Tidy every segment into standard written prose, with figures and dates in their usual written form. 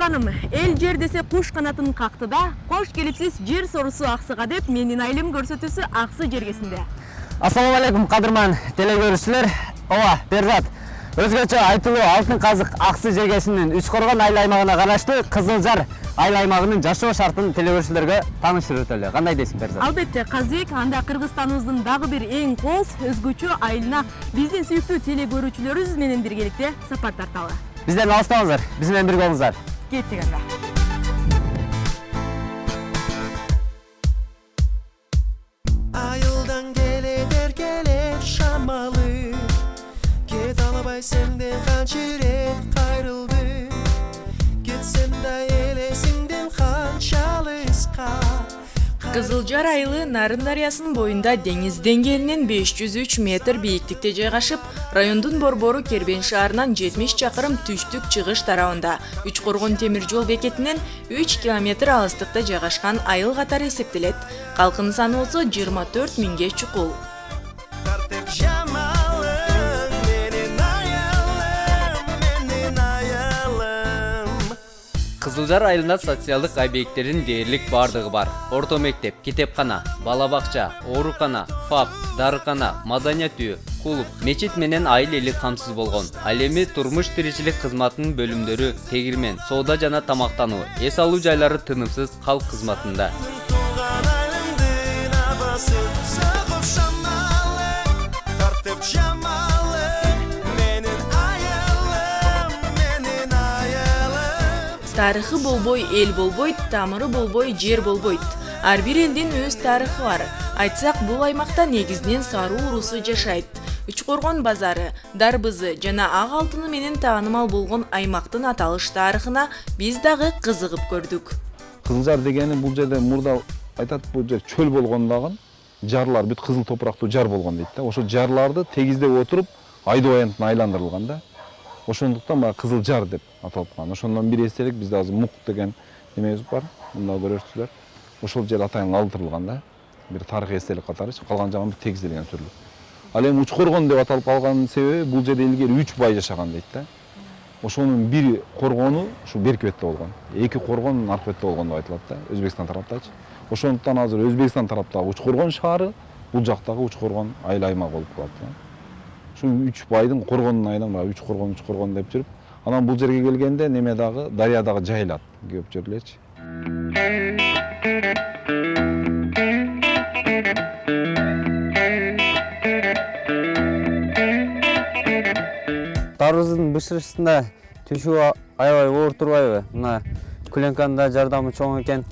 Тапканым, эл жер десе куш канатын какты да, кош келипсиз жер сорусу аксыга деп менин айылым көрсөтүүсү аксы жергесинде. Ассаламу алейкум кадырман телегөрүүчүлөр. Ооба, Берзат. Өзгөчө айтылуу алтын казык аксы жергесинин Үч Коргон айыл аймагына караштуу Кызылжар айыл аймагынын жашоо шартын телегөрүүчүлөргө тааныштырып өтөлү. Кандай дейсиң, Берзат? Албетте, Казбек, анда Кыргызстаныбыздын дагы бир эң кооз, өзгөчө айылына биздин сүйүктүү телегөрүүчүлөрүбүз менен биргеликте сапар тарталы. Бизден алыстаңыздар, биз менен бирге болуңуздар. Кеттик анда. Ayıldan gelir şamalı Get alabay senden kançırek kayrıldı Gitsem de elesinden kançalı ıska Кызылжар айылы Нарын дарыясынын боюнда деңиз деңгээлинен 503 метр бийиктикте жайгашып, райондун борбору Кербен шаарынан 70 чакырым түштүк-чыгыш тарабында, Үч Коргон темир жол бекетинен 3 километр алыстыкта жайгашкан айыл катары эсептелет. Калкынын саны болсо 24 миңге чукул. Tartıp şamalın Menin ayalım Кызылжар айылында социалдык объекттердин дээрлик бардыгы бар. Орто мектеп, китепкана, бала бакча, оорукана, ФАП, дарыкана, маданият үйү, клуб, мечит менен айыл эли камсыз болгон. Ал эми турмуш тиричилик кызматынын бөлүмдөрү, тегирмен, соода жана тамактануу, эс алуу жайлары тынымсыз калк кызматында. Tuğan ayımdın abasın Sağıp şamalın Tartıp şamalın Menin ayalım Тарыхы болбой эл болбойт, тамыры болбой жер болбойт. Ар бир элдин өз тарыхы бар. Айтсак, бул аймакта негизинен саруу урусу жашайт. Үч Коргон базары, дарбызы жана ак алтыны менен таанымал болгон аймактын аталыш тарыхына биз дагы кызыгып көрдүк. Кызылжар дегени бул жерде мурда айтат, бул жер чөл болгондагы жарлар бүт кызыл топурактуу жар болгон дейт да. Ошо жарларды тегиздеп отуруп айдоо аянтына айландырылган да. Ошондуктан баа Кызылжар деп аталып калган. Ошондон бир эстелик бизде азыр Мук деген немебиз бар. Мында көрөсүздөр. Ошол жер атайын калтырылган да. Бир тарыхый эстелик катары, калган жагы тегизделген сүрүлүп. Ал эми Үч Коргон деп аталып калганын себеби бул жерде илгери 3 бай жашаган дейт да. Ошонун бир коргону ушу берки бетте болгон. 2 коргон аркы бетте болгон деп айтылат да, Өзбекстан тараптачы. Ошондуктан азыр Өзбекстан тараптагы Үч Коргон шаары, бул жактагы Үч Коргон айыл аймагы болуп калат да. Шу 3 байдын коргонун айынан Үч Коргон деп жүрүп, анан бул жерге келгенде неме дагы дарыядагы жайлат көп жерлерчи. Дарбыздын бышырышында түшүү аябай оор турбайбы? Мына Күленканда жардамы чоң экен.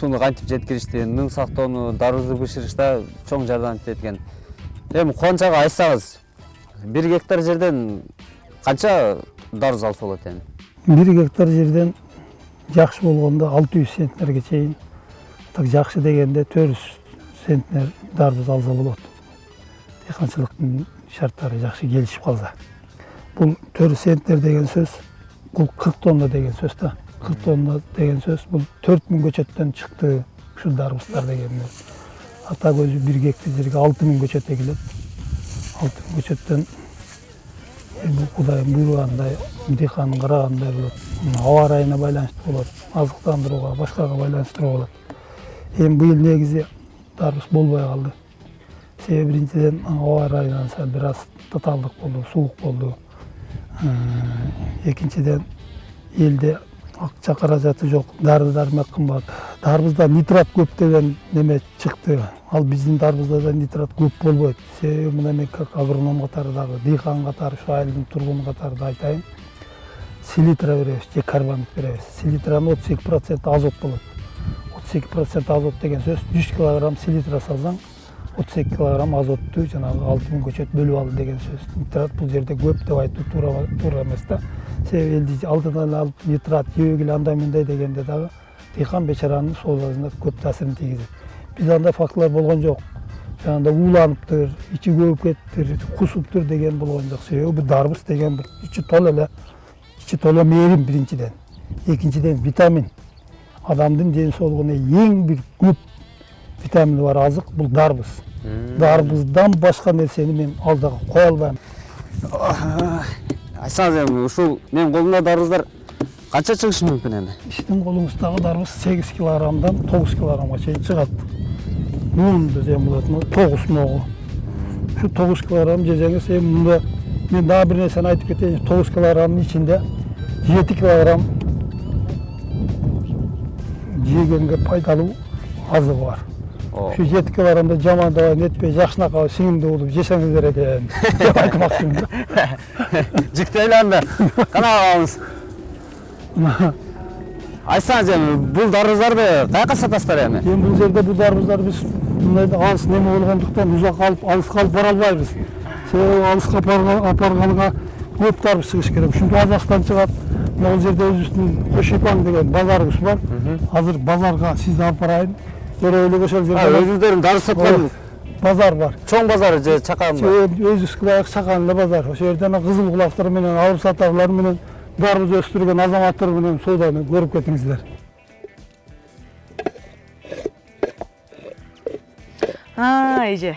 Сууну кантип жеткиришти, нын сактоону дарбызды бышырышта чоң жардам эткен. Эми куанчага айтсаңыз, 1 гектар жерден канча дарбыз алса болот эми? 1 гектар жерден жакшы болгондо 600 центнерге чейин, так жакшы дегенде 400 центнер дарбыз алса болот. Дыйканчылыктын шарттары жакшы келишип калса. Бул 400 центнер деген сөз, бул 40 тонна деген сөз да. 40 тонна деген сөз, бул 4000 көчөттөн чыкты ушул дарбыздар дегенде. Ата көзү 1 гектар жерге 6000 көчөт эгилет. 6000 көчөттөн Кудайым буйругандай, дыйканын карагандай болот. Аба ырайына байланыштуу болот, азыктандырууга, башкага байланыштуу болот. Эми быйыл негизи дарбыз болбой калды. Себеби биринчиден аба ырайынан бир аз татаалдык болду, суук болду. Экинчиден элде акча каражаты жок, дары-дармек кымбат. Дарбызда нитрат көп деген неме чыкты. Ал биздин дарбызда да нитрат көп болбойт. Себеби мына мен как агроном катары дагы, дыйкан катары, ушу айылдын тургуну катары да айтайын. Селитра беребиз, же карбамид беребиз. Селитранын 32% азот болот. 32% азот деген сөз 100 кг селитра салсаң, 32 кг азотту жанагы 6000 көчөт бөлүп алды деген сөз. Нитрат бул жерде көп деп айтуу туура эмес да. Себеби элди алдыдан алып нитрат жебегиле андай мындай дегенде дагы дыйкан бечаранын соолугуна көп таасирин тийгизет. Биз андай фактылар болгон жок. Жанагындай ууланыптыр, ичи көбүп кетиптир, кусуптур деген болгон жок. Себеби дарбыз деген бир ичи толо мээрим биринчиден. Экинчиден витамин. Адамдын ден соолугуна эң бир көп витамини бар азык бул дарбыз. Дарбыздан башка нерсени мен алдыга кое албайм. Айтсаңыз эми ушул менин колумда дарбыздар Канча чыгышы мүмкүн эми? Биздин колубуздагы дарбыз 8 килограммдан 9 килограммга чейин чыгат. Мун десем болот, 9 могу. Şu 9 kilogram jesеңиz, мында мен дагы бир нерсени айтып кетейин. 9 килограммдын ичинде 7 килограмм жегенге пайдалуу азыгы бар. Şu 7 kilogramda жамандабай нетпей, жакшынакай сиңимди болуп жесеңиздер экен деп айтмакчымын. Жиктейле анда. Кана алабыз. Айтсаңыз эми бул дарбыздарды каяка сатасыздар эми? Эми бул жерде бул дарбыздар биз мындай алыс неме болгондуктан узакка алыска алып бара албайбыз. Себеби алыска апарганга көп дарбыз чыгыш керек. Ушинтип Казакстан чыгат. Бул жерде өзүбүздүн Кошипан деген базарыбыз бар. Азыр базарга сизди алып барайын. Көрөлүк ошол жерде Өзүңүздөрдүн дарбыз саткан базар бар. чоң базары же чакан бар? Өзүбүзгө ылайык чакан эле базар. Ошол жерден кызыл кулактар менен алып сатарлар менен дарбыз өстүргөн азаматтар менен сооданы көрүп кетиңиздер. Эже.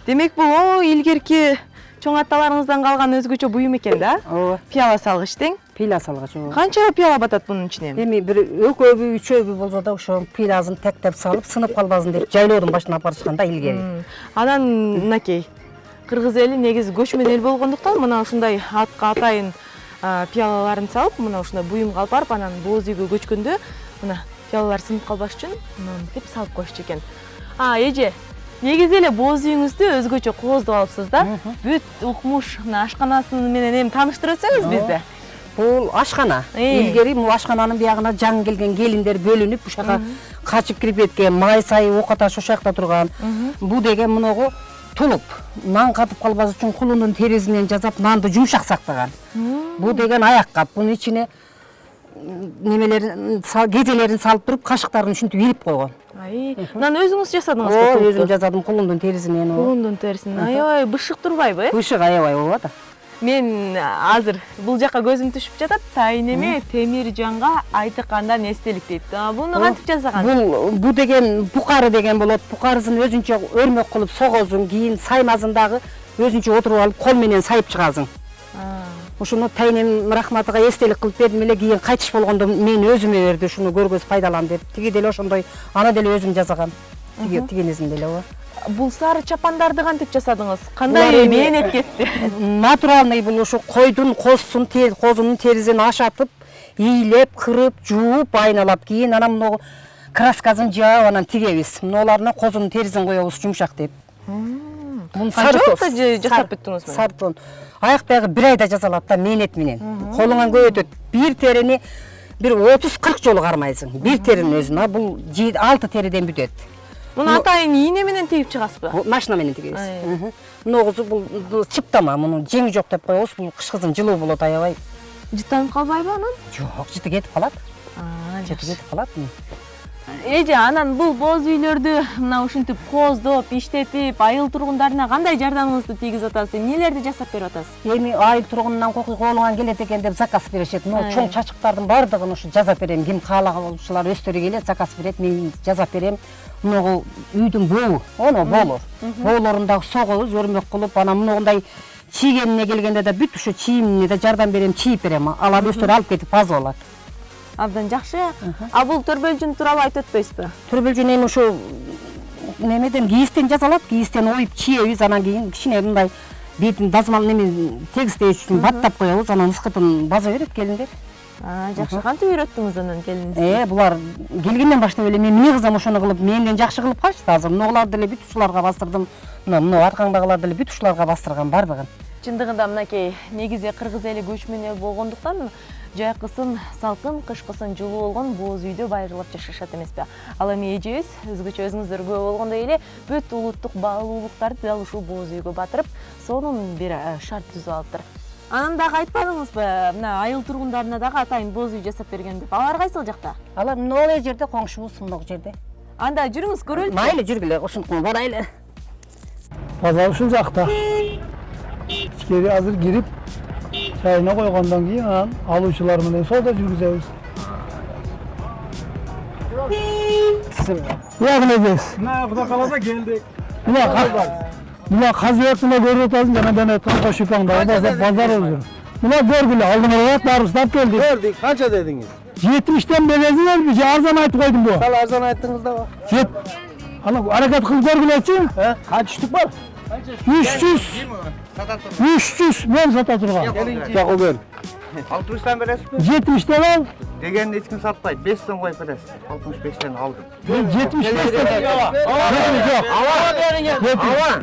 Демек бул илгерки чоң аталарыңыздан калган өзгөчө буюм экен да? Ооба. Пияла салгыч тең. Пила салгыч. Канча пияла батат бунун ичине? Эми бир экөөбү, үчөөбү болсо да ошо пиласын тектеп салып, сынып калбасын деп жайлоодун башына апарып чыкканда илгери. Анан мынакей кыргыз эли негизи көчмөн эл болгондуктан мына ушундай атка атайын пиялаларын салып, мына ушундай буюмга алып барып, анан бооз үйгө көчкөндө мына пиялалар сынып калбаш үчүн мынтип салып коюшчу экен. Эже, негизи эле бооз үйүңүздү өзгөчө кооздоп алыпсыз да? Бүт укмуш мына ашканасы менен эми тааныштырып өтсөңүз бизди. Бул ашкана. Илгери бул ашкананын биягына жаңы келген келиндер бөлүнүп, ушака качып кирип кеткен, май сай, окаташ ошол жакта турган. Бул деген муногу тулуп, нан катып калбас үчүн кулундун терисинен жасап, нанды жумшак сактаган. Бул деген аяк кап. Бунун ичине немелерин, кезелерин салып туруп, кашыктарын ушинтип ирип койгон. Мынаны өзүңүз жасадыңызбы? Өзүм жасадым кулундун терисинен. Кулундун терисинен. Аябай бышык турбайбы? Бышык аябай ооба да. Мен азыр бул жака көзүм түшүп жатат. Тайнеме Темиржанга айтыкандан эстелик дейт. Буну кантип жасаган? Бу деген букары деген болот. Букарысын өзүнчө өрмөк кылып согозуң, кийин саймазын дагы өзүнчө отуруп алып кол менен сайып чыгасың. Ушуну тайнем рахматыга эстелик кылып бердим эле, кийин кайтыш болгондо мен өзүмө берди, ушуну көргөз пайдалан деп. Тиги деле ошондой, аны деле өзүм жасагам. Тигинизин деле ооба. Бул сары чапандарды кантип жасадыңыз? Кандай мээнет кетти? Натуральный бул ушу койдун козунун терисин ашатып, ийилеп, кырып, жууп, айналап, кийин анан муну краскасын жаап анан тигебиз. Мунуларына козунун терисин коебуз жумшак деп. Муну Канча жасап бүттүңүз мени? Сартон. Аяк баягы 1 айда жасалат да мээнет менен. Колуңан көп өтөт. Бир терини бир 30-40 жолу кармайсың. Бир теринин өзүн, бул 6 териден бүтөт. Муну атайын ийне менен тегип чыгасызбы? Машина менен тигебиз. Мунугусу бул чыптама, муну жеңи жок деп коебуз. Бул кышкызын жылуу болот аябай. Жытанып калбайбы анан? Жок, жыты кетип калат. Жыты кетип калат. Эже, анан бул бооз үйлөрдү мына ушинтип кооздоп, иштетип, айыл тургундарына кандай жардамыңызды тийгизип атасыз? Эмнелерди жасап берип атасыз? Эми айыл тургунунан колуңан келет экен деп заказ беришет. Могу чоң чачыктардын баардыгын ушу жазап берем. Ким каалаганчылар өстөрү келет, заказ берет, мен жазап берем. Мунугу үйдүн бөө, оно боолор. Боолорундагы согобуз, өрмөк кылып, анан мунундай чийгенине келгенде да бүт ушу чийимине да жардам берем, чийип берем. Алар өстөрү алып кетип азы алат. Абдан жакшы. Бул төрбөлжүн тууралуу айтып өтпөйсүзбү? Төрбөлжүн эми ушу немеден кийистен жасалат, кийистен оюп чийебиз, анан кийин кичине мындай бетин дазмал неме тегистеш үчүн баттап коебуз, анан ыскытын база берет келиндер. Жакшы, кантип үйрөттүңүз анан келиниңизди? Булар келгенден баштап эле мен мени кызым ошону кылып, менден жакшы кылып калышты. Азыр мунуларды деле бүт ушуларга бастырдым. Мына аркаңдагыларды деле бүт ушуларга бастырган бардыгын. Чындыгында мынакей негизи кыргыз эли көчмөн эл болгондуктан жайкысын салкын, кышкысын жылуу болгон бооз үйдө байырылып жашашат эмеспи? Ал эми эжебиз өзгөчө өзүңүздөр күбө болгондой эле бүт улуттук баалуулуктарды дал ушул бооз үйгө батырып, сонун бир шарт түзүп алыптыр. Анан дагы айтпадыңызбы, мына айыл тургундарына дагы атайын бооз үй жасап берген деп. Алар кайсыл жакта? Алар мына жерде коңшубуз, мына жерде. Анда жүрүңүз көрөлүчү. Майлы жүргүлө, ошентип барайлы. Базар ушул жакта. Ичкери азыр кирип, чайына койгондон кийин анан алуучулар менен соода жүргүзөбүз. Ягнебиз. Мына Кудай кааласа келдик. Мына Казыбектин көрүп атасың, жана Кошипаңдагы базар өзү. Мына көргүлө, алдыңарга барып келдик. Келдик, канча дедиңиз? 70'ten belezler mi? Arzan aytып koydum bu. Sal arzan ayttınız da bak. Ana hareket kılıp görgüleçi. Kaç üstük var? 300. 300 men sata turgan. Yok o gör. 60'tan beresiz mi? 70'ten al. Degende hiç kim satmaydı. 5 son koyup beresiz. 65'ten aldım. Ben 75'ten yok. Ava verin ya. Ava.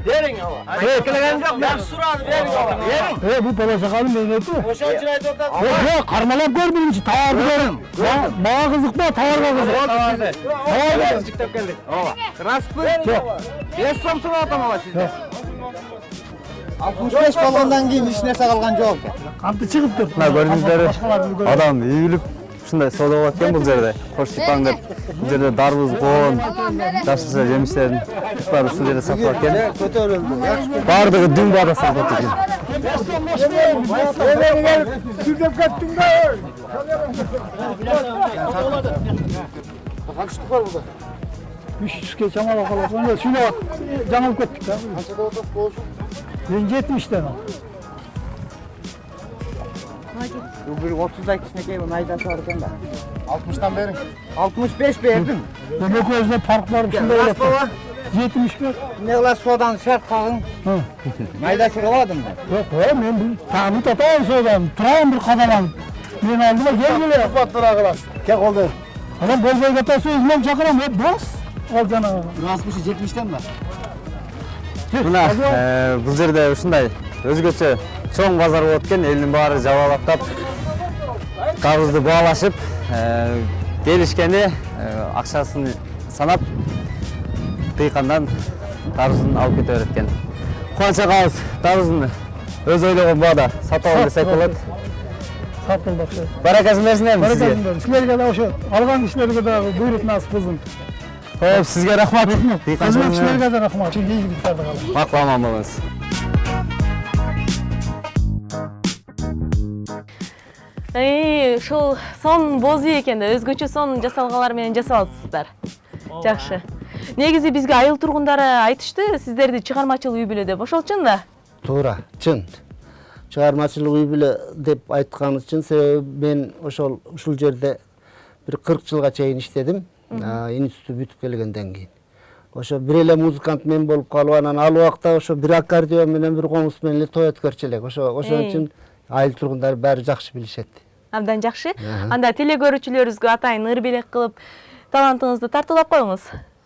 Verin ava. Bekleyen yok. Ben suradı verin ava. Bu pala sakalım ben ötü. Boşan çıraydı orada. Yok karmalap gör birinci. Tavar görüm. Bağa kızık mı? Tavarga kızık. Tavar kızık çıktı geldik. Ava. Kraspı. Yok. 5 son suradım ava sizde. 65 balondan keyin hiç narsa kalgan yok. Kantı çıkıptır. Mına görünüzleri adam iyi bilip şunday soda bolotken bu жерде. Кош чыкпаң деп. Bu жерде дарбыз, коон, жашылча жемиштердин баары ушул жерде сатылат экен. Бардыгы дүң баада сатылат экен. Sürdep kattın da. Kaç ştuk var burada? 300'ke çamala kalıp. Onda şuna bak. Canım kettik ha. Kaçada oturup olsun? Ben 70'ten al. Bu bir 30'da ikisine keyif aydan sarıdan da. 60'tan verin. 65 verdim. Demek o yüzden park var. Şunda öyle. 75. Ne ola sodan şart kalın. Ha. Mayda çıkamadım ben. Yok ya ben bir tanrı tatağım soğudan. Turağım bir kazanan. Ben aldım da gel böyle. Kapattır arkadaş. Kek oldu. Adam bol bol katası özmem çakıram. Hep bas. Al canım. Rasmışı 70'ten mi? Мына бул жерде ушундай өзгөчө чоң базар болот экен. Элдин баары жабалактап карызды баалашып, келишкени акчасын санап тыйкандан тарызын алып кете берет экен. Кубанч агабыз тарызын өз ойлогон баада сатып алып десек болот. Satıldı. Баракасын берсин эми сизге. Barakasın. Sizlerge de ошо. Алган kişilerge de buyruk nasip kızım. Коп, сизге рахмат. Kızım kişilerge de rahmat. Çünkü iyi gittiler de kalın. Макул аман болуңуз. Ушул сон боз үй экен да өзгөчө сон жасалгалар менен жасап атсыздар. Жакшы. Негизи бизге айыл тургундары айтышты, сиздерди чыгармачыл үй бүлө деп. Ошол чын да? Туура, чын. Чыгармачылык үй бүлө деп айтканыбыз чын. Себеби мен ушул жерде бир 40 жылга чейин иштедим. Институт бүтүп келгенден кийин. Ошо бир эле музыкант мен болуп калып, анан ал убакта ошо бир аккордеон менен бир комуз менен эле той өткөрчү элек. Ошон үчүн айыл тургундары баары жакшы билишет. Абдан жакшы. Анда теле көрүүчүлөрүбүзгө атайын ыр белек кылып талантыңызды тартуулап коюңуз.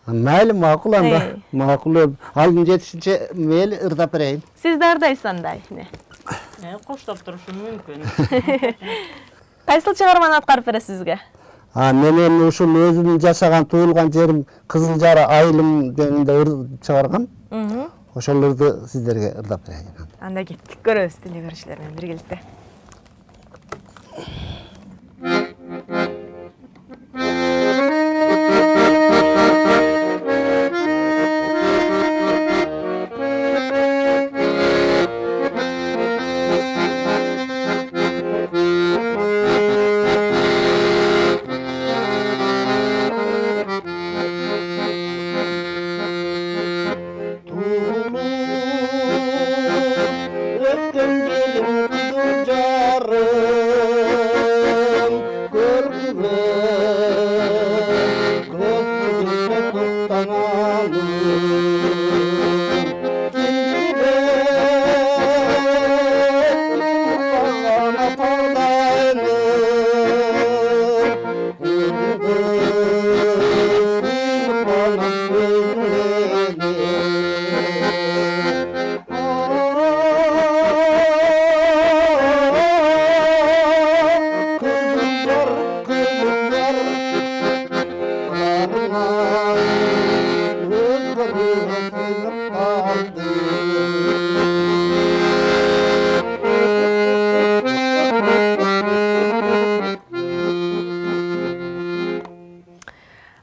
Майли, макул анда. Макул. Алдын жетишинче мейли ырдап берейин. Сиз дардайсыз андай. Коштоп турушум мүмкүн. Кайсыл чыгарманы аткарып бересиз бизге? Мен ушул өзүмдүн жашаган, туулган жерим Кызылжар айылым жөнүндө ыр чыгаргам. Ошол ырды сиздерге ырдап берейин. Анда кеттик, көрөбүз теле көрүүчүлөр менен биргеликте.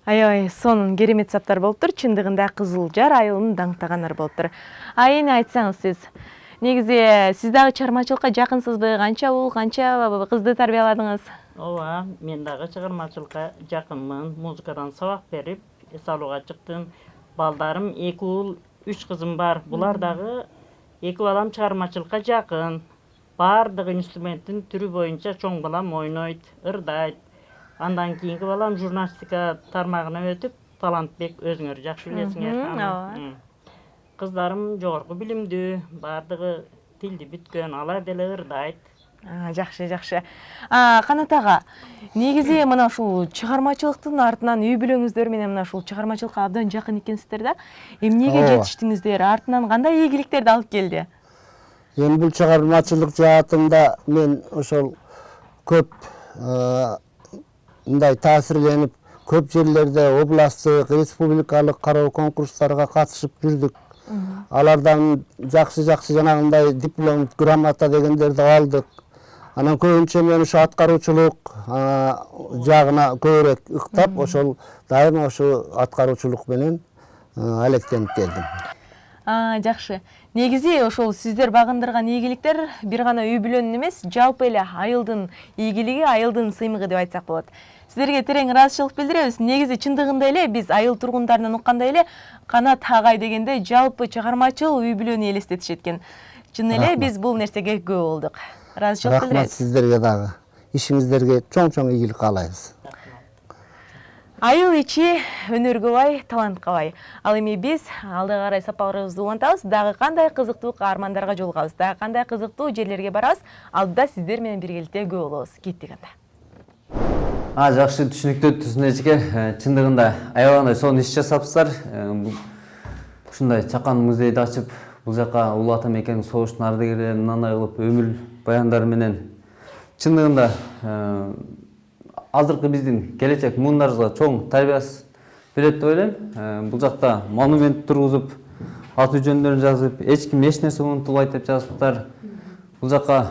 Аябай сонун керемет саптар болуптур. Чындыгында Кызылжар айылын даңктагандар болуптур. Эми айтсаңыз сиз, негизи сиз дагы чыгармачылыкка жакынсызбы? Канча уул, канча кызды тарбияладыңыз? Ооба, мен дагы чыгармачылыкка жакынмын. Музыкадан сабак берип, эс алууга чыктым. Балдарым 2 уул, 3 кызым бар. Булар дагы 2 балам чыгармачылыкка жакын. Бардык инструменттин түрү боюнча чоң балам ойнойт, ырдайт. Андан кийинки балам журналистика тармагына өтүп, Талантбек өзүңөр жакшы билесиңер. Кыздарым жогорку билимдүү, бардыгы тилди бүткөн, алар деле ырдайт. Жакшы, жакшы. Канат ага, негизи мына ушул чыгармачылыктын артынан үй бүлөңүздөр менен мына ушул чыгармачылыкка абдан жакын экенсиздер да. Эмнеге жетиштиңиздер? Артынан кандай ийгиликтерди алып келди? Эми бул чыгармачылык жаатында мен ошол көп мындай таасирленип, көп жерлерде областтык, республикалык кароо конкурстарга катышып жүрдүк. Алардан жакшы жанагындай диплом, грамота дегендерди алдык. Анан көбүнчө мен ушу аткаруучулук жагына көбүрөөк ыктап, ошол дайыма ошо аткаруучулук менен алектенип келдим. Жакшы. Негизи ошол сиздер багындырган ийгиликтер бир гана үй бүлөнүн эмес, жалпы эле айылдын ийгилиги, айылдын сыймыгы деп айтсак болот. Сиздерге терең ыраазычылык билдиребиз. Негизи чындыгында эле биз айыл тургундарынан уккандай эле Канат агай дегенде жалпы чыгармачыл үй бүлөнү элестетишет экен. Чын эле биз бул нерсеге күбө болдук. Ыраазычылык билдиребиз. Рахмат сиздерге дагы. Ишиңиздерге чоң ийгилик каалайбыз. Айыл ичи өнөргө бай, талантка бай. Ал эми биз алдыга карай сапарыбызды улантабыз, дагы кандай кызыктуу каармандарга жолугабыз, дагы кандай кызыктуу жерлерге барабыз. Алдыда сиздер менен биргеликте күбө болобуз. Кеттик анда. Жакшы, түшүнүктүү Түзүн эжеке. Чындыгында аябагандай сонун иш жасапсыздар. Ушундай чакан музейди ачып, бул жака улуу ата мекенин согуштун ардагерлерин нанай кылып, өмүр баяндары менен чындыгында азыркы биздин келечек муундарыбызга чоң тарбиясын берет деп ойлойм. Бул жакта монумент тургузуп, аты жөндөрүн жазып, эч ким эч нерсе унутулбайт деп жазыптыр. Бул жака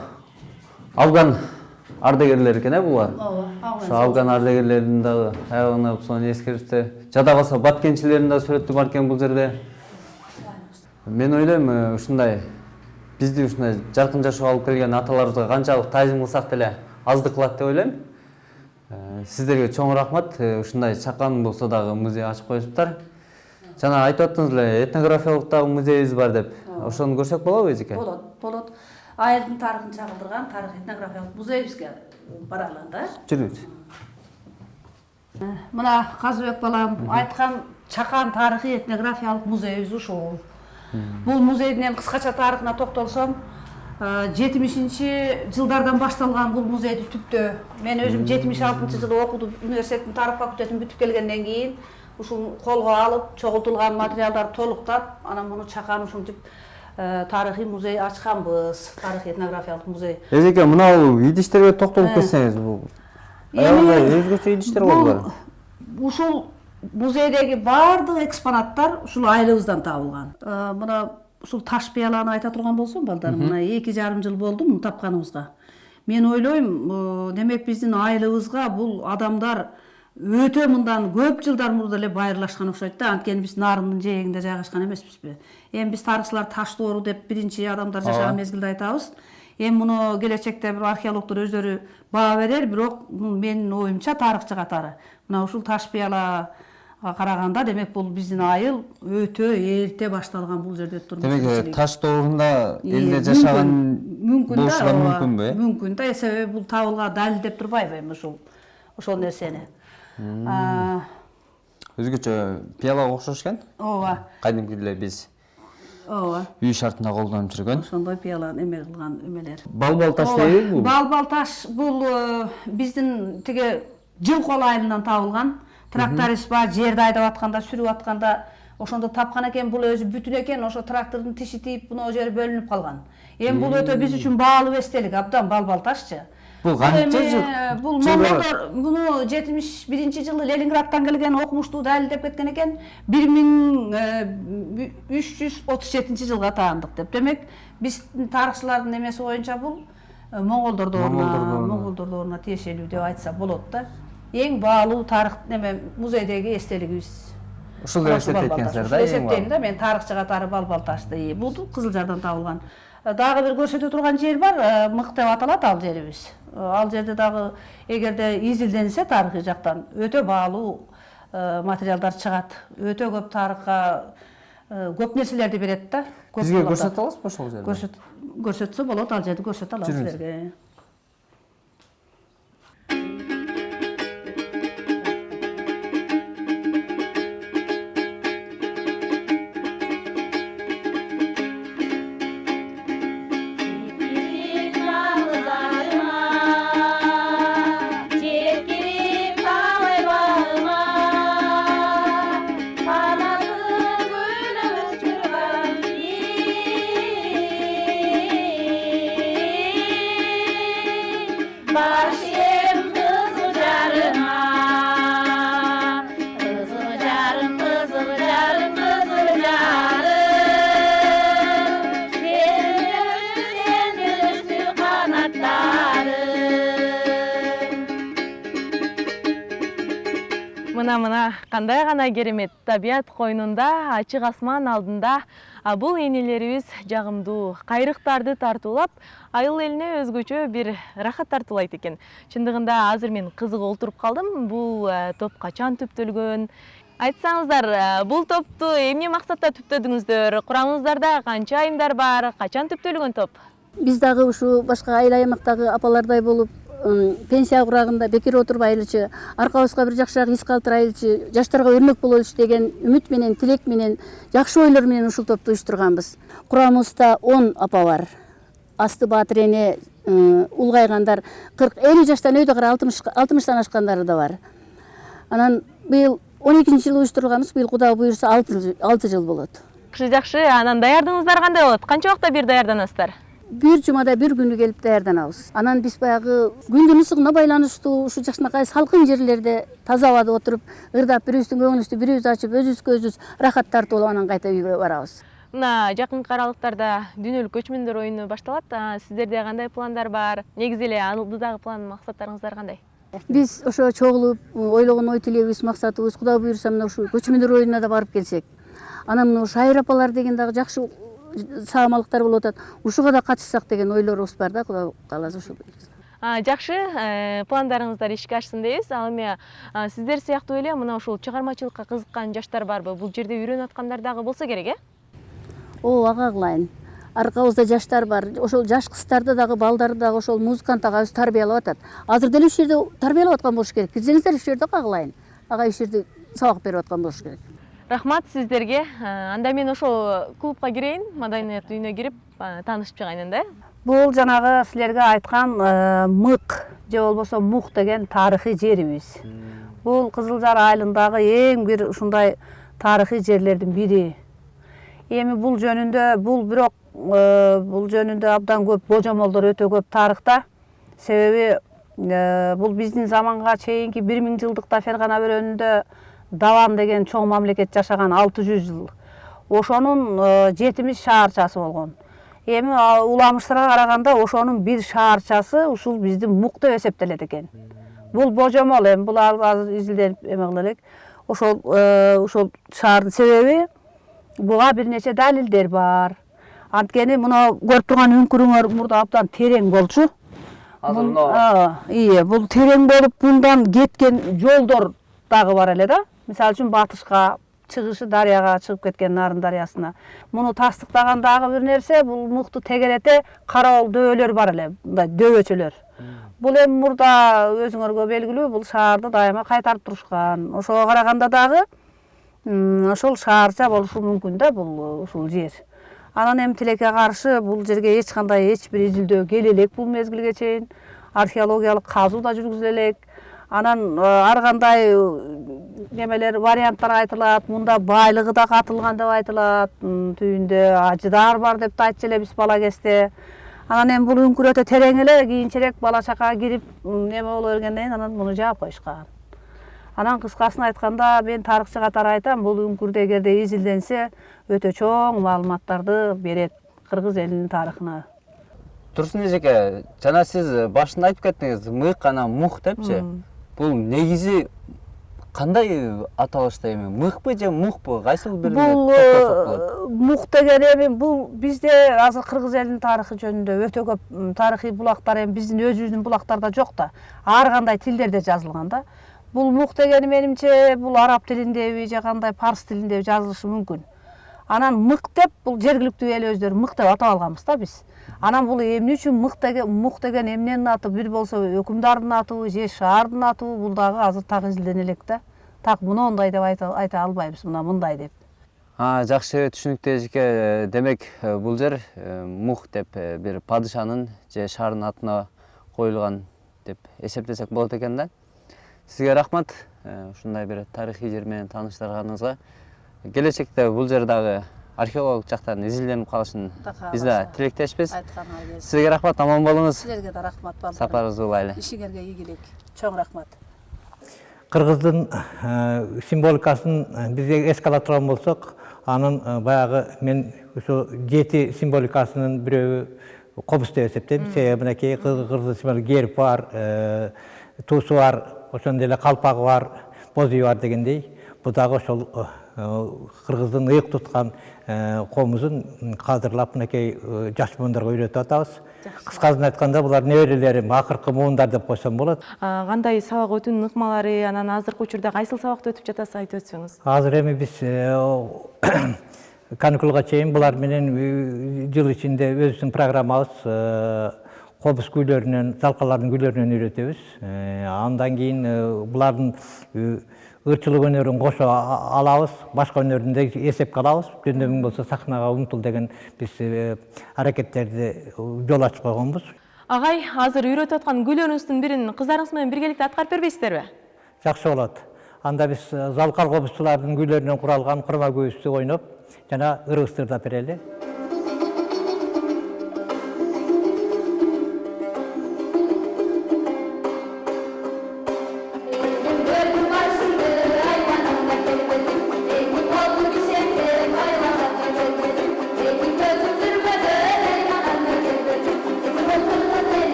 Афган ардагерлер экен, булар. Ошо Афган ардагерлерин дагы аябагына сону эскерипте. Жада калса баткенчилерин да сүрөтү бар экен бул жерде. Мен ойлойм, ушундай бизди ушундай жаркын жашоого алып келген аталарыбызга канчалык таазим кылсак деле аздык кылат деп ойлойм. Сиздерге чоң рахмат. Ушундай чакан болсо дагы музей ачып коюптур. Жана айтып аттыңыз эле, этнографиялык дагы музейибиз бар деп. Ошону көрсөк болобу эжеке? Болот. Айылдын тарыхын чагылдырган тарых этнографиялык музейибизге баралы да. Жүрүңүз. Мына Казыбек балам айткан чакан тарыхый этнографиялык музейибиз ушул. Бул музейдин эми кыскача тарыхына токтолсом, 70-жылдардан башталган бул музейди түптөө. Мен өзүм 76-жылы окудум, университеттин тарых факультетин бүтүп келгенден кийин ушул колго алып, чогултулган материалдарды толуктап, анан муну чакан ушинтип тарыхый музей ачканбыз, тарыхый этнографиялык музей. Эжеке, мына идиштерге токтолуп кетсеңиз, бул аябагандай өзгөчө идиштер болду. Ушул музейдеги бардык экспонаттар ушул айылыбыздан табылган. Мына ушул таш пыяланы айта турган болсом, балдар, мына 2,5 жыл болду муну тапканыбызга. Мен ойлойм, демек биздин айылыбызга бул адамдар өтө мындан көп жылдар мурда эле байырлашкан окшойт да. Анткени биз нарындын жээгинде жайгашкан эмеспизби? Эми биз тарыхчылар таш доору деп биринчи адамдар жашаган мезгилде айтабыз. Эми муну келечекте бир археологдор өздөрү баа берер, бирок менин оюмча тарыхчы катары. Мына ушул таш пыялага караганда демек бул биздин айыл өтө эрте башталган бул жерде турмуш. Демек таш доорунда элде жашаган болушула мүмкүнбү? Мүмкүн да, себеби бул табылга далилдеп турбайбы эми ошол нерсени. Өзгөчө пыялага окшош экен. Ооба. Кадимки эле биз Ооба. үй шартында колдонуп жүргөн. Ошондой пыяланы эме кылган эмелер. Балбал таш дейби бул? Балбал таш бул биздин тиги Жылкол айылынан табылган. Тракторист бар жерди айдап атканда, сүрүп атканда ошондо тапкан экен. Бул өзү бүтүн экен, ошо трактордун тиши тийип, мына жери бөлүнүп калган. Эми бул өтө биз үчүн баалуу эстелик, абдан балбал ташчы. Бул канча жыл? Бул монголдор муну 71-жылы Ленинградтан келген окумуштуу далилдеп кеткен экен. 1337-жылга таандык деп. Демек биз тарыхчылардын эмеси боюнча бул монголдор дооруна тиешелүү деп айтса болот да. Эң баалуу тарых неме музейдеги эстелигибиз. Ушул деп эсептейт да? Эсептейм да, мен тарыхчы катары балбал ташты. Бул Кызыл Жардан табылган. Дагы бир көрсөтө турган жер бар, Мык деп аталат ал жерибиз. Ал жерде дагы эгерде изилденсе тарыхый жактан өтө баалуу материалдар чыгат. Өтө көп тарыхка көп нерселерди берет да. Бизге көрсөтө аласызбы ошол жерди? Көрсөтсө болот, ал жерди көрсөтө алабыз силерге. мына кандай гана керемет табият койнунда, ачык асман алдында бул энелерибиз жагымдуу кайрыктарды тартуулап, айыл элине өзгөчө бир рахат тартуулайт экен. Чындыгында азыр мен кызык олтуруп калдым. Бул топ качан түптөлгөн? Айтсаңыздар, бул топту эмне максатта түптөдүңүздөр? Курамыңыздарда канча айымдар бар? Качан түптөлгөн топ? Биз дагы ушу башка айыл аймактагы апалардай болуп, пенсия курагында бекер отурбайлычы, аркабызга бир жакшыраак ис калтырайлычы, жаштарга өрнөк бололучу деген үмүт менен, тилек менен, жакшы ойлор менен ушул топту уюштурганбыз. Курамыбызда 10 апа бар. Асты баатыр эне улгайгандар 40-50 жаштан өйдө кара 60-тан ашкандары да бар. Анан быйыл 12-жылы уюштурганбыз, быйыл Кудай буйрса 6 жыл болот. Жакшы, анан даярдыгыңыздар кандай болот? Канча убакта бир даярданасыздар? Бир жумада бир күнү келип даярданабыз. Анан биз баягы күндүн ысыгына байланыштуу ушу жакшынакай салкын жерлерде таза абада отуруп, ырдап бирибиздин көңүлүбүздү бирибиз ачып, өзүбүзгө өзүбүз рахат тартуулап анан кайта үйгө барабыз. Мына жакынкы аралыктарда дүйнөлүк көчмөндөр оюну башталат. Сиздерде кандай пландар бар? Негизи эле алдыдагы план, максаттарыңыздар кандай? Биз ошо чогулуп, ойлогон ой тилегибиз, максатыбыз Кудай буйрса мына ушу көчмөндөр оюнуна да барып келсек. Анан мына шайыр апалар деген дагы жакшы саамалыктар болуп атат. Ушуга да катышсак деген ойлорубуз бар да, Кудай кааласа ушу. Жакшы, пландарыңыздар ишке ашсын дейбиз. Ал эми сиздер сыяктуу эле мына ушул чыгармачылыкка кызыккан жаштар барбы? Бул жерде үйрөнүп аткандар дагы болсо керек, Ага кылайын. Аркабызда жаштар бар. Ошол жаш кыздарды дагы, балдарды дагы ошол музыкант ага өзү тарбиялап атат. Азыр деле ушул жерде тарбиялап аткан болуш керек. Кирсеңиздер ушул жерде кагылайын. Ага ушул жерде сабак берип аткан болуш керек. Рахмат сиздерге. Анда мен ошол клубка кирейин, маданият үйүнө кирип таанышып чыгайын да. Бул жанагы силерге айткан мык же болбосо мух деген тарыхый жерибиз. Бул Кызылжар айылындагы эң бир ушундай тарыхый жерлердин бири. Эми бул жөнүндө бул жөнүндө абдан көп божомолдор өтө көп тарыхта. Себеби бул биздин заманга чейинки 1000 жылдыкта Фергана бөрөнүндө Даван деген чоң мамлекет жашаган 600 жыл. Ошонун 70 шаарчасы болгон. Эми уламыштарга караганда ошонун бир шаарчасы ушул биздин мук деп эсептелет экен. Бул божомол, эми бул азыр изилденип эме кыла элек. Ошол шаардын себеби буга бир нече далилдер бар. Анткени мына көрүп турган үңкүрүңөр мурда абдан терең болчу. Бул терең болуп, мындан кеткен жолдор дагы бар эле да. Мисалы үчүн батышка, чыгышы дарыяга чыгып кеткен Нарын дарыясына. Муну тастыктаган дагы бир нерсе, бул мукту тегерете караол дөөлөр бар эле, мындай дөбөчөлөр. Бул эми мурда өзүңөргө белгилүү, бул шаарды дайыма кайтарып турушкан. Ошого караганда дагы ошол шаарча болушу мүмкүн да бул ушул жер. Анан эми тилекке каршы бул жерге эч кандай бир изилдөө келе элек бул мезгилге чейин. Археологиялык казуу да жүргүзүлө элек. Анан ар кандай немелер, варианттар айтылат. Мында байлыгы да катылган деп айтылат. Түйүндө ажыдар бар деп да айтчу эле биз бала кезде. Анан эми бул үңкүр өтө терең эле, кийинчерээк бала чакага кирип неме боло бергенден кийин анан муну жаап коюшкан. Анан кыскасын айтканда мен тарыхчы катары айтам, бул үңкүрдө эгерде изилденсе өтө чоң маалыматтарды берет кыргыз элинин тарыхына. Турсун эжеке, жана сиз башында айтып кеттиңиз, мык анан мух депчи. Бул негизи кандай аталышта эми? Мыкпы же мухпу? Кайсыл бирине токтосок болот? Мух деген эми бул бизде азыр кыргыз элинин тарыхы жөнүндө өтө көп тарыхый булактар эми биздин өзүбүздүн булактарда жок да. Ар кандай тилдерде жазылган да. Бул мух дегени менимче бул араб тилиндеби же кандай парс тилинде жазылышы мүмкүн. Анан мык деп бул жергиликтүү эл өздөрү мык деп атап алганбыз да биз. Анан бул эмне үчүн мух деген эмненин аты, бир болсо өкүмдардын атыбы же шаардын атыбы, бул дагы азыр так изилдене элек да. Так мондай деп айта албайбыз, мындай деп. Жакшы, түшүнүктүү эжеке. Демек, бул жер мух деп бир падышанын же шаардын атына коюлган деп эсептесек болот экен да. Сизге рахмат, ушундай бир тарыхый жер менен тааныштырганыңызга. Келечекте бул жер дагы археологик жактан изилденип калышын биз да тилектешпиз. Сизге рахмат, аман болуңуз. Силерге да рахмат. Сапарыңыз улайлы. Ишиңерге ийгилик. Чоң рахмат. Кыргыздын символикасын биз эске ала турган болсок, анын баягы мен ушу 7 символикасынын бирөө кобуз деп эсептейм. Себеби мынакей кыргыз символикасы герб бар, туусу бар, ошондой эле калпагы бар. боз үй бар дегендей, бұл дағы ошол кыргыздын ыйык туткан комузун кадырлап мынакей жаш буундарга үйрөтүп атабыз. Кыскасын айтканда булар неберелерим, акыркы муундар деп койсом болот. Кандай сабак өтүүнүн ыкмалары, анан азыркы учурда кайсыл сабакты өтүп жатасыз айтып өтсөңүз? Азыр эми биз каникулга чейин булар менен жыл ичинде өзүбүздүн программабыз кобуз күйлөрүнөн, залкалардын күйлөрүнөн үйрөтөбүз. Андан кийин булардын ырчылык өнөрүн кошо алабыз, башка өнөрүн да эсепке алабыз. Жөндөмүң болсо сахнага умтул деген биз аракеттерди жол ачып койгонбуз. Агай, азыр үйрөтүп аткан күйлөрүңүздүн бирин кыздарыңыз менен биргеликте аткарып бербейсиздерби? Жакшы болот. Анда биз залкал кобузчулардын күйлөрүнөн куралган курма күйүстү ойноп, жана ыргызтырдап берели.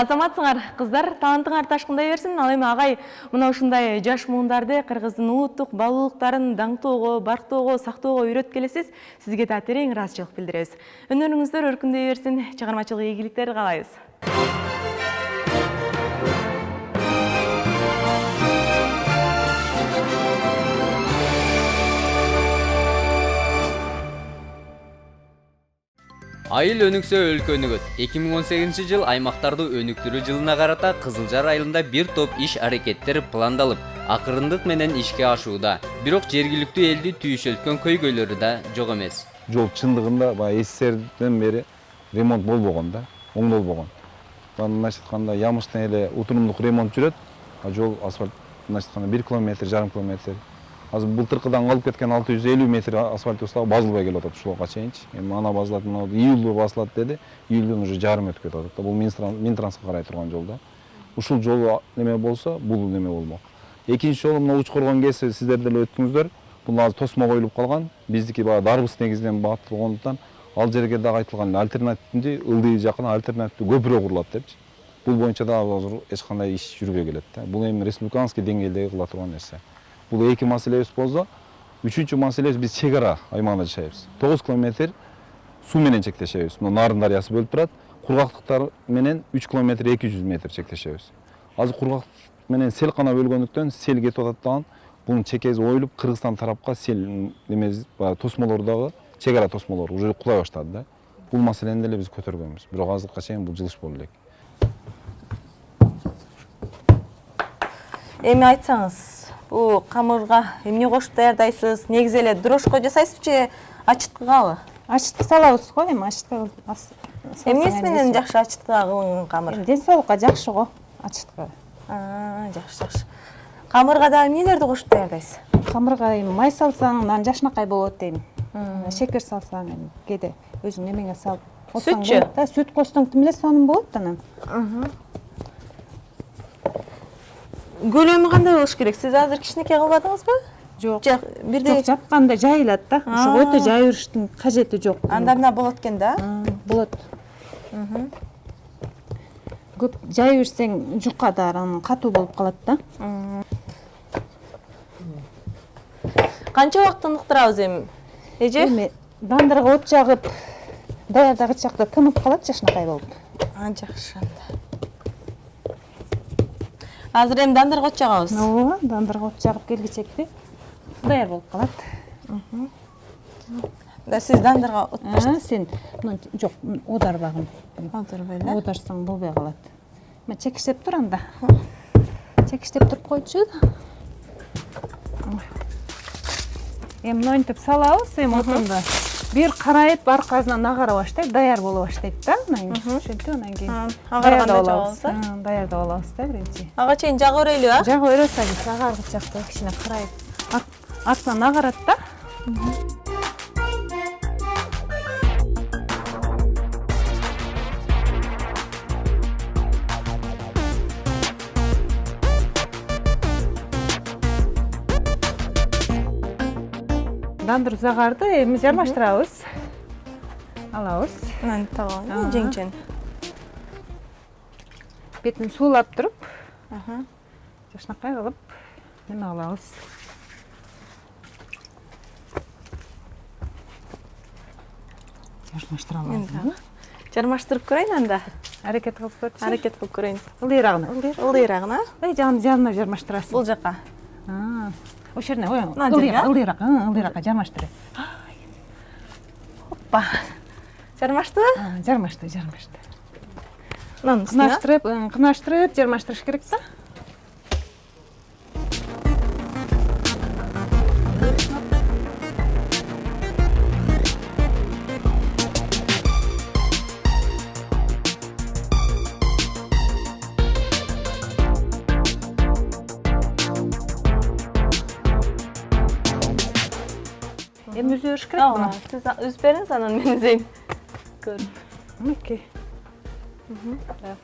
Азаматсыңар, кыздар, талантыңар ташкындай берсин. Ал эми агай мына ушундай жаш муундарды кыргыздын улуттук баалуулуктарын даңктоого, барктоого, сактоого үйрөтүп келесиз. Сизге да терең ыраазычылык билдиребиз. Өнөрүңүздөр өркүндөй берсин, чыгармачылык ийгиликтер каалайбыз. Айыл өнүксө өлкө өнүгөт. 2018 жыл аймактарды өнүктүрүү жылына карата Кызылжар айылында бир топ иш аракеттер пландалып, акырындык менен ишке ашууда. Бирок жергиликтүү элди түйшөлткөн көйгөйлөрү да жок эмес. Жол чындыгында баягы СССРден бери ремонт болбогон да, оңдолбогон. Мындайча айтканда Ямыштан эле утурумдук ремонт жүрөт, а жол асфальт мындайча айтканда 1,5 километр. Азыр былтыркыдан калып кеткен 650 метр асфальт устава базылбай келип атат ушуга чейинчи. Эми ана базылат, мына июлда басылат деди. Июлдөн уже жарым өтүп кетип атат. Бул Минтрансқа карай турган жолда. Ушул жол неме болсо, бул неме болмок. Экинчи жолу мына Учкоргон кеси сиздер деле өттүңүздөр. Бул азыр тосмо коюлуп калган. Биздики баягы дарбыз негизинен багытталгандыктан ал жерге дагы айтылган альтернативди ылдый жакын альтернативдүү көпүрө курулат депчи. Бул боюнча дагы азыр эч кандай иш жүрбөй келет да. Бул эми республиканский деңгээлдеги кыла турган нерсе. Бул эки маселебиз болсо, үчүнчү маселебиз биз чек ара аймагында жашайбыз. 9 километр суу менен чектешебиз. Нарын дарыясы бөлүп турат. Кургактыктар менен 3 километр 200 метр чектешебиз. Азыр кургактык менен сел кана бөлгөндүктөн сел кетип атат дагы. Бунун чекеси оюлуп, Кыргызстан тарапка сел немез тосмолор дагы, чек ара тосмолор уже кулай баштады да. Бул маселени деле биз көтөргөнбүз. Бирок азыркыга чейин бул жылыш боло элек. Эми айтсаңыз, бул камырга эмне кошуп даярдайсыз? Негизи эле дрожко жасайсызбы же ачыткыгабы? Ачыткы салабыз го, эми ачыткы. Эмнеси менен жакшы ачыткыга кылынган камыр? Ден соолукка жакшы го, ачыткы. Жакшы. Камырга да эмнелерди кошуп даярдайсыз? Камырга эми май салсаң, нан жашнакай болот дейм. Шекер салсаң, эми кээде өзүң немеңе салып. Сүтчү? Да, сүт кошсоң тим эле сонун болот анан. Көлөмү кандай болуш керек? Сиз азыр кичинекей кылбадыңызбы? Жок. Бирде жапканда жайылат да. Ошого өтө жайырыштын кажети жок. Анда мына болот экен да? Болот. Көп жай берсең жука да анан катуу болуп калат да. Канча убакыт ындыктырабыз эми? Эже? Эми дандырга от жагып, даярдагыч жакта тынып калат жашнакай болуп. Жакшы анда. Азыр эми дандырга от жагабыз. Ооба, дандырга от жагып келгичекти даяр болуп калат. Да сиз дандырга от сен жок, одарбагын. Одарбай эле. Одарсаң болбой калат. Мен чекиштеп тур анда. Чекиштеп туруп койчу. Эми мынтип салабыз, эми отунду. Бир карайып, аркасынан агара баштайт, даяр боло баштайт да. Ошентип анан кийин агарганда жабабыз, даярдап алабыз да биринчи. Ага чейин жагып өрөйлүбү, а? Жагып өрөбүз, агаргыч жакта кичине карайып. Артынан агарат да. Дандырып агарды, эми жармаштырабыз. Алабыз. Анан тагып, жеңчен. Бетин суулап туруп, жашнакай кылып неме алабыз. Жармаштырабыз. Жармаштырып көрөйүн анда. Аракет кылып көрсөң. Аракет кылып көрөйүн. Ылдыйрагына. Жанына жармаштырасың. Бул жака. Ошол жерне, ылдыйракка жармаштыр. Оппа. Жармашты? Жармашты. Нан Кынаштырып, жармаштырыш керек да. Эми үзүп бериш керек буну. Сиз үзүп бериңиз, анан мен үзөйүн. Көрүп. Окей.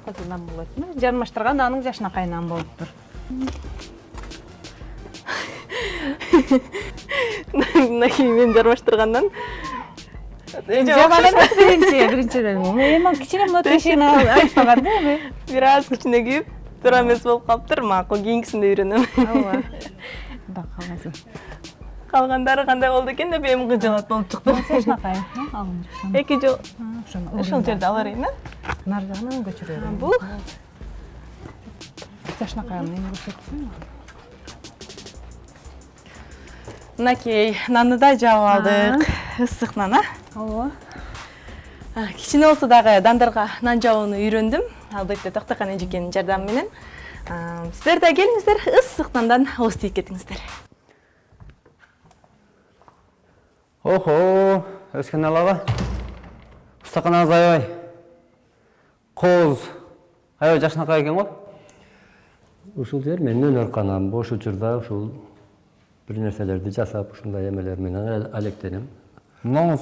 Казынан болот. Жармаштырган анын жашнакайынан болуптур. Мына мен жармаштыргандан жаман эмес биринчиден. Эми кичине мына тешигин айтпаган да эми. Бир аз кичине күйүп, туура эмес болуп калыптыр. Макул, кийинкисинде үйрөнөм. Ооба. Бакалазы. Калгандары кандай болду экен деп эми кыжылат болуп чыкты. Жашнакай. Эки жол. Ошол жерде ала берейин, а? Нар жагынан көчүрөм. Бул жашнакайын эми көрсөтсөң. Мынакей, нанды да жаап алдык. Ысык нан, а? Ооба. Кичине болсо дагы дандырга нан жабууну үйрөндүм. Албетте Токтокан эжекенин жардамы менен. Сиздер да келиңиздер, ысык нандан ооз тийип кетиңиздер. Охо, Өскенел ага. Устаканыңыз аябай. Кооз. Аябай жашнакай экен го. Ушул жер менин өнөр-канам. Бош учурда ушул бир нерселерди жасап, ушундай эмелер менен алектенем. Мынаңыз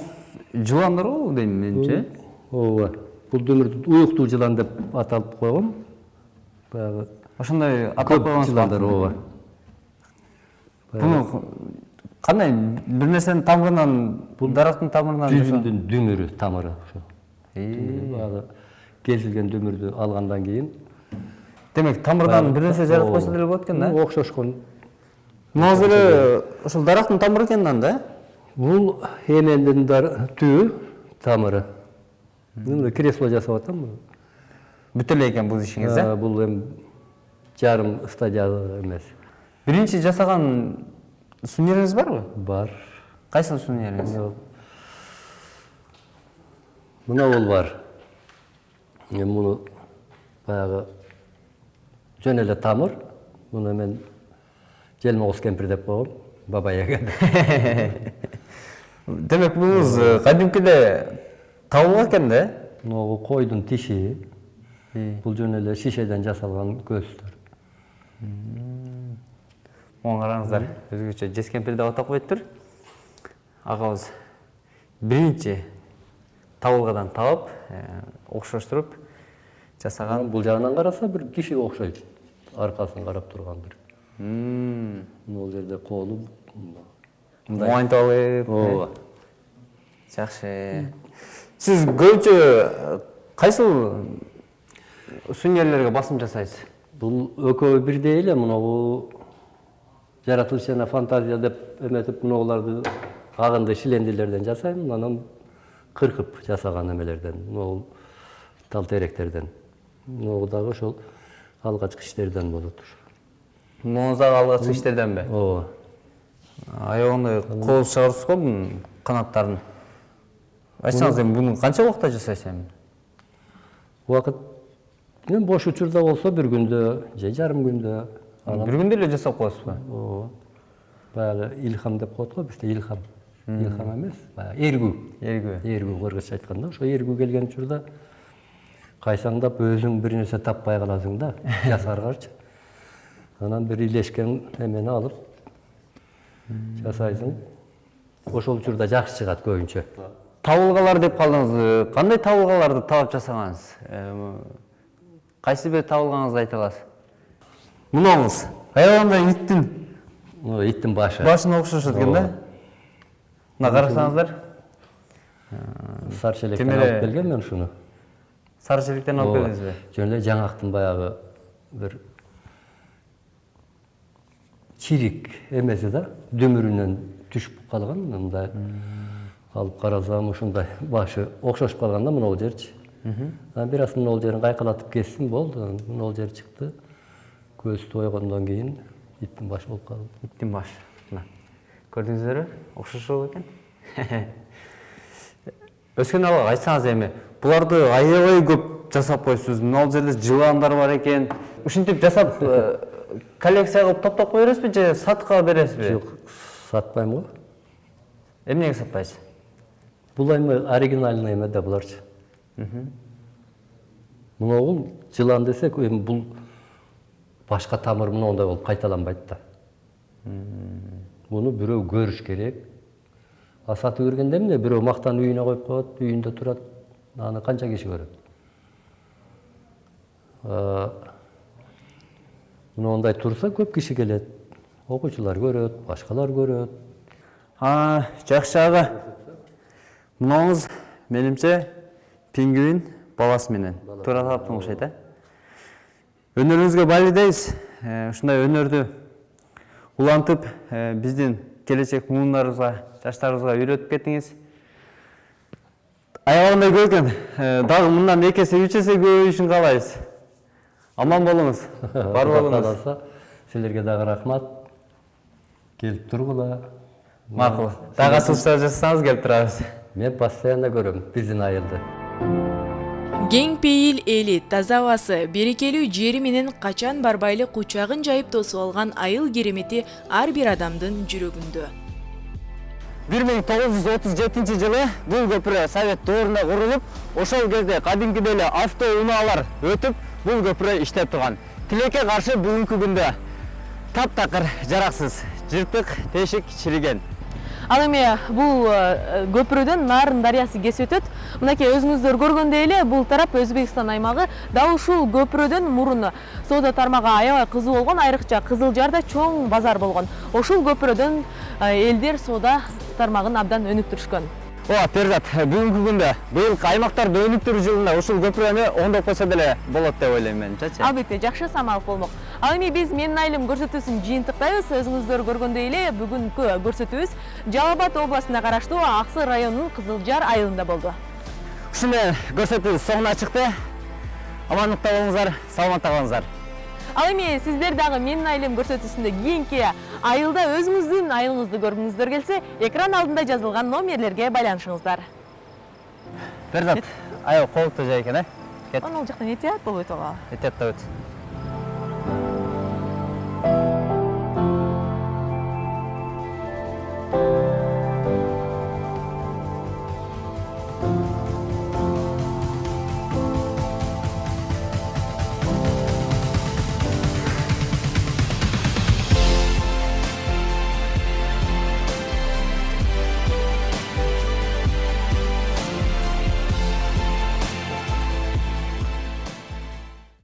жыландар го дейм менимче. Ооба. Бул дөмүрдү уюктуу жылан деп аталып койгон. Баягы ошондой атап койгонсуз жыландар, ооба. Буну кандай бир нерсенин тамырынан, бул дарактын тамырынан жүзүмдүн дөмүрү тамыры ошо. Баягы кесилген дөмүрдү алгандан кийин демек тамырдан бир нерсе жарып койсо деле болот экен да? Окшошкон. Мынаңыз эле ушул дарактын тамыры экен да? Бул эмендин түбү тамыры. Мында кресло жасап атам бул. Бүтө эле экен бул ишиңиз, э? Бул эми жарым стадия эмес. Биринчи жасаган сунериңиз барбы? Бар. Кайсы сунериңиз? Мына бул бар. Мен муну баягы жөн эле тамыр. Муну мен желмогуз кемпир деп койгом. Бабай экен. Демек буңуз кадимкиде табылган экен да? Могу койдун тиши. Бул жөн эле шишеден жасалган көздөр. Оң караңыздар, өзгөчө жез кемпир деп атап коюптур. Агабыз биринчи табылгадан табып, окшоштуруп жасаган. Бул жагынан караса бир кишиге окшойт. Аркасын карап турган бир. Бул жерде колу мойнтоп алып. Ооба. Жакшы. Сиз көбүнчө кайсыл сунерлерге басым жасайсыз? Бул экөө бирдей эле, мунагу жаратылыш жана фантазия деп эметип мунуларды агынды шилендилерден жасайм, анан кыркып жасаган эмелерден, могул тал теректерден. Могу дагы ошол алгачкы иштерден болот. Могуз дагы алгачкы иштерденби? Ооба. Аягында кооз чыгарсыз го бунун канаттарын. Айтсаңыз эми буну канча убакытта жасайсыз эми? Убакыт бош учурда болсо бир күндө же жарым күндө. Бир күндө эле жасап коесузбу? Ооба. баягы илхам деп коет го бизде илхам. Илхам эмес, баягы эргүү. Эргүү кыргызча айтканда, ошо эргүү келген учурда кайсаңдап өзүң бир нерсе таппай каласың да, жасаргарчы. Анан бир илешкен эмени алып жасайсың. Ошол учурда жакшы чыгат көбүнчө. Табылгалар деп калдыңыз. Кандай табылгаларды табып жасагансыз? Кайсы бир табылганыңызды айта аласыз? Мунуңуз аягында Иттин башы. башына окшошот экен да? Мына карасаңыздар. Сары челектен алып келген мен ушуну. Сары челектен алып келдиңизби? Жөн эле жаңактын баягы бир чирик эмеси да, дөмүрүнөн түшүп калган, мындай алып карасам ушундай башы окшошуп калган да мына жерчи. Бир аз мына жерин кайкалатып кестим, болду. Мына жер чыкты. Көздү ойгондон кийин иттин башы болуп калды. Иттин башы. Мына. Көрдүңүздөрбү? Окшошот экен. Өскөн алга айтсаңыз эми, буларды аябай көп жасап койсуз. Мына жерде жыландар бар экен. Ушинтип жасап коллекция кылып топтоп кое бересизби же сатка бересизби? Жок, сатпайм го. Эмнеге сатпайсыз? Бул эми оригинальный эме да буларчы. Мынау жылан десек, эми бул башка тамыр мындай болуп кайталанбайт да. Буну бирөө көрүш керек. Сатып бергенде эмне, бирөө мактан үйүнө коюп коет, үйүндө турат. Аны канча киши көрөт? Мындай турса көп киши келет. Окуучулар көрөт, башкалар көрөт. Жакшы ага. Мынауңуз менимче пингвин баласы менен. Туура таптым окшойт, Өнөрүңүзгө баалуу дейбиз. Ушундай өнөрдү улантып, биздин келечек муундарыбызга, жаштарыбызга үйрөтүп кеттиңиз. Аягында көп экен. Дагы мындан 2 эсе, 3 эсе көбөйүшүн каалайбыз. Аман болуңуз. Бар болуңуз. Силерге дагы рахмат. Келип тургула. Макул. Дагы ачылыштар жасасаңыз келип турабыз. Мен постоянно көрөм биздин айылды. Кең пейил эли, таза абасы, берекелүү жери менен качан барбайлы кучагын жайып тосуп алган айыл керемети ар бир адамдын жүрөгүндө. 1937 жылы бул көпүрө Совет доорунда курулуп, ошол кезде кадимкидей эле автоунаалар өтүп, бул көпүрө иштеп турган. Тилекке каршы бүгүнкү күндө таптакыр, жараксыз, жыртык, тешик, чириген. Ал эми бул көпүрөдөн Нарын дарыясы кесип өтөт. Мынакей өзүңүздөр көргөндөй эле бул тарап Өзбекстан аймагы. Дал ушул көпүрөдөн мурун соода тармагы аябай кызуу болгон, айрыкча Кызылжарда чоң базар болгон. Ошол көпүрөдөн элдер соода тармагын абдан өнүктүрүшкөн. Перзат, бүгүнкү күндө быйылкы аймактарды өнүктүрүү жылында ушул көпүрөнү оңдоп койсо деле болот деп ойлойм менимче. Албетте, жакшы самалык болмок. Ал эми биз Менин айылым көрсөтүүсүн жыйынтыктайбыз. Өзүңүздөр көргөндөй эле бүгүнкү көрсөтүүбүз Жалал Абад областына караштуу Аксы районунун Кызылжар айылында болду. Ушундай көрсөтүүбүз соңуна чыкты. Амандыкта болуңуздар, саламатта калыңыздар. Ал эми сиздер дагы Менин айылым көрсөтүүсүндө кийинки айылда өзүңүздүн айылыңызды көргүңүздөр келсе, экран алдында жазылган номерлерге байланышыңыздар. Перзат, аябай колуктуу жай экен, Анау жактан этият болуп өтүп алалы. Этият да өт.